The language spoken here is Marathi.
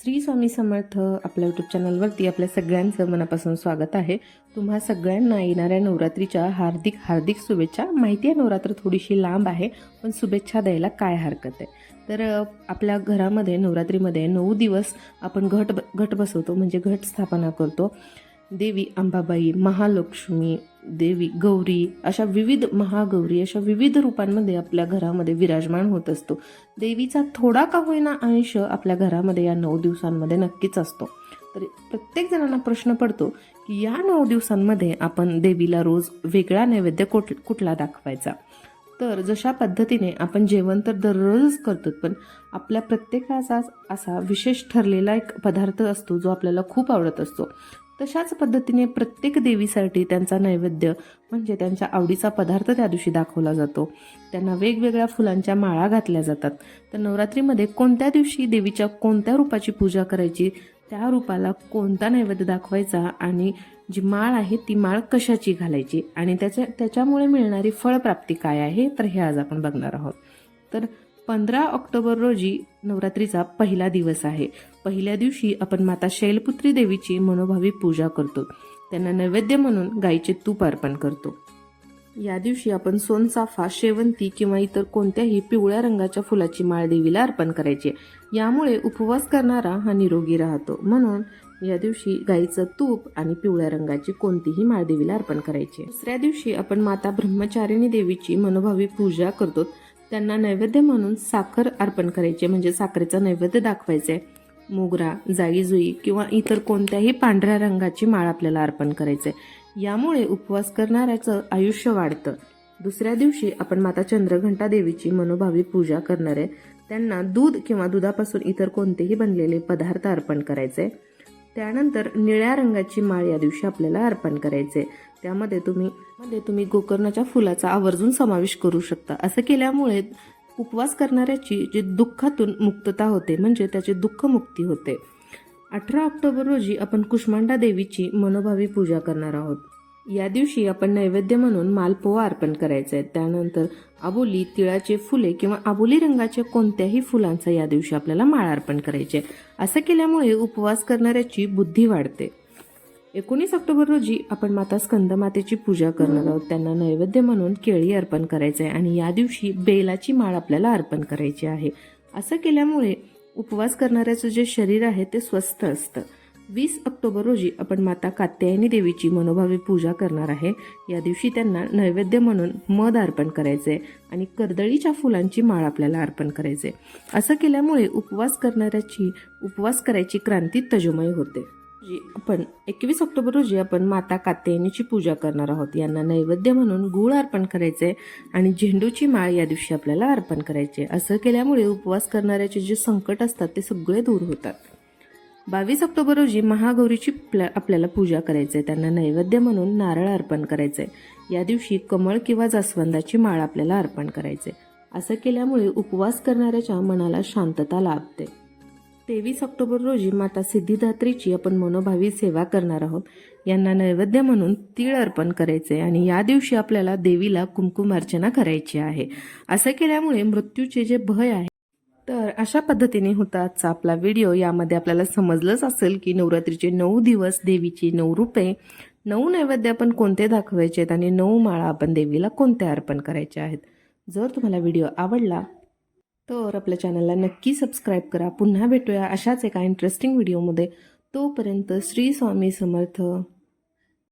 श्री स्वामी समर्थ आपल्या यूट्यूब चॅनलवरती आपल्या सगळ्यांचं मनापासून स्वागत आहे। तुम्हा सगळ्यांना येणाऱ्या नवरात्रीच्या हार्दिक हार्दिक शुभेच्छा। माहिती आहे नवरात्र थोडीशी लांब आहे, पण शुभेच्छा द्यायला काय हरकत आहे। तर आपल्या घरामध्ये नवरात्रीमध्ये 9 दिवस आपण घट बसवतो, म्हणजे घट स्थापना करतो। देवी अंबाबाई, महालक्ष्मी, देवी गौरी, अशा विविध महागौरी, अशा विविध रूपांमध्ये आपल्या घरामध्ये विराजमान होत असतो। देवीचा थोडा का होईना अंश आपल्या घरामध्ये या 9 दिवसांमध्ये नक्कीच असतो। तर प्रत्येक जणांना प्रश्न पडतो की या 9 दिवसांमध्ये आपण देवीला रोज वेगळा नैवेद्य कुठला दाखवायचा। तर जशा पद्धतीने आपण जेवण तर दररोजच करतो, पण आपल्या प्रत्येकाचा असा विशेष ठरलेला एक पदार्थ असतो जो आपल्याला खूप आवडत असतो। तशाच पद्धतीने प्रत्येक देवीसाठी त्यांचा नैवेद्य म्हणजे त्यांच्या आवडीचा पदार्थ त्या दिवशी दाखवला जातो। त्यांना वेगवेगळ्या फुलांच्या माळा घातल्या जातात। तर नवरात्रीमध्ये कोणत्या दिवशी देवीच्या कोणत्या रूपाची पूजा करायची, त्या रूपाला कोणता नैवेद्य दाखवायचा आणि जी माळ आहे ती माळ कशाची घालायची आणि त्याच्यामुळे मिळणारी फळप्राप्ती काय आहे, तर हे आज आपण बघणार आहोत। तर 15 ऑक्टोबर रोजी नवरात्रीचा पहिला दिवस आहे। पहिल्या दिवशी आपण माता शैलपुत्री देवीची मनोभावी पूजा करतो। त्यांना नैवेद्य म्हणून गाईचे तूप अर्पण करतो। या दिवशी आपण सोनचाफा, शेवंती किंवा इतर कोणत्याही पिवळ्या रंगाच्या फुलाची माळ देवीला अर्पण करायची। यामुळे उपवास करणारा हा निरोगी राहतो, म्हणून या दिवशी गाईचं तूप आणि पिवळ्या रंगाची कोणतीही माळ देवीला अर्पण करायची। दुसऱ्या दिवशी आपण माता ब्रह्मचारिणी देवीची मनोभावी पूजा करतो। त्यांना नैवेद्य म्हणून साखर अर्पण करायचे, म्हणजे साखरेचा नैवेद्य दाखवायचे। मोगरा, जाई जुई किंवा इतर कोणत्याही पांढऱ्या रंगाची माळ आपल्याला अर्पण करायचे। यामुळे उपवास करणाऱ्याचं आयुष्य वाढतं। दुसऱ्या दिवशी आपण माता चंद्रघंटा देवीची मनोभावी पूजा करणार आहे। त्यांना दूध किंवा दुधापासून इतर कोणतेही बनलेले पदार्थ अर्पण करायचे। त्यानंतर निळ्या रंगाची माळ या दिवशी आपल्याला अर्पण करायचे। त्यामध्ये तुम्ही गोकर्णाच्या फुलाचा आवर्जून समावेश करू शकता। असं केल्यामुळे उपवास करणाऱ्याची जी दुःखातून मुक्तता होते, म्हणजे त्याची दुःख मुक्ती होते। 18 ऑक्टोबर रोजी आपण कुष्मांडा देवीची मनोभावी पूजा करणार आहोत। या दिवशी आपण नैवेद्य म्हणून मालपोहा अर्पण करायचा आहे। त्यानंतर आबोली, तिळाचे फुले किंवा आबोली रंगाच्या कोणत्याही फुलांचा या दिवशी आपल्याला माळ अर्पण करायचे। असं केल्यामुळे उपवास करणाऱ्याची बुद्धी वाढते। 19 ऑक्टोबर रोजी आपण माता स्कंदमातेची पूजा करणार आहोत। त्यांना नैवेद्य म्हणून केळी अर्पण करायचे आहे आणि या दिवशी बेलाची माळ आपल्याला अर्पण करायची आहे। असं केल्यामुळे उपवास करणाऱ्याचं जे शरीर आहे ते स्वस्थ असतं। 20 ऑक्टोबर रोजी आपण माता कात्यायनी देवीची मनोभावी पूजा करणार आहे। या दिवशी त्यांना नैवेद्य म्हणून मध अर्पण करायचे आणि कर्दळीच्या फुलांची माळ आपल्याला अर्पण करायचे। असं केल्यामुळे उपवास करायची क्रांती तजुमय होते। आपण 21 ऑक्टोबर रोजी आपण माता कात्यायनीची पूजा करणार आहोत। यांना नैवेद्य म्हणून गूळ अर्पण करायचे आणि झेंडूची माळ या दिवशी आपल्याला अर्पण करायचे। असं केल्यामुळे उपवास करणाऱ्याचे जे संकट असतात ते सगळे दूर होतात। 22 ऑक्टोबर रोजी महागौरीची आपल्याला पूजा करायचे। त्यांना नैवेद्य म्हणून नारळ अर्पण करायचे। या दिवशी कमळ किंवा जास्वंदाची माळ आपल्याला अर्पण करायचे। असं केल्यामुळे उपवास करणाऱ्याच्या मनाला शांतता लाभते। 23 ऑक्टोबर रोजी माता सिद्धिदात्रीची आपण मनोभावी सेवा करणार आहोत। यांना नैवेद्य म्हणून तीळ अर्पण करायचे आणि या दिवशी आपल्याला देवीला कुंकुमार्चना करायची आहे। असं केल्यामुळे मृत्यूचे जे भय आहे, तर अशा पद्धतीने होता आजचा आपला व्हिडिओ। यामध्ये आपल्याला समजलंच असेल की नवरात्रीचे 9 दिवस, देवीची 9 रूपे, 9 नैवेद्य आपण कोणते दाखवायचे आहेत आणि 9 माळा आपण देवीला कोणत्या अर्पण करायच्या आहेत। जर तुम्हाला व्हिडिओ आवडला तर आपल्या चॅनलला नक्की सबस्क्राईब करा। पुन्हा भेटूया अशाच एका इंटरेस्टिंग व्हिडिओमध्ये। तोपर्यंत श्री स्वामी समर्थ।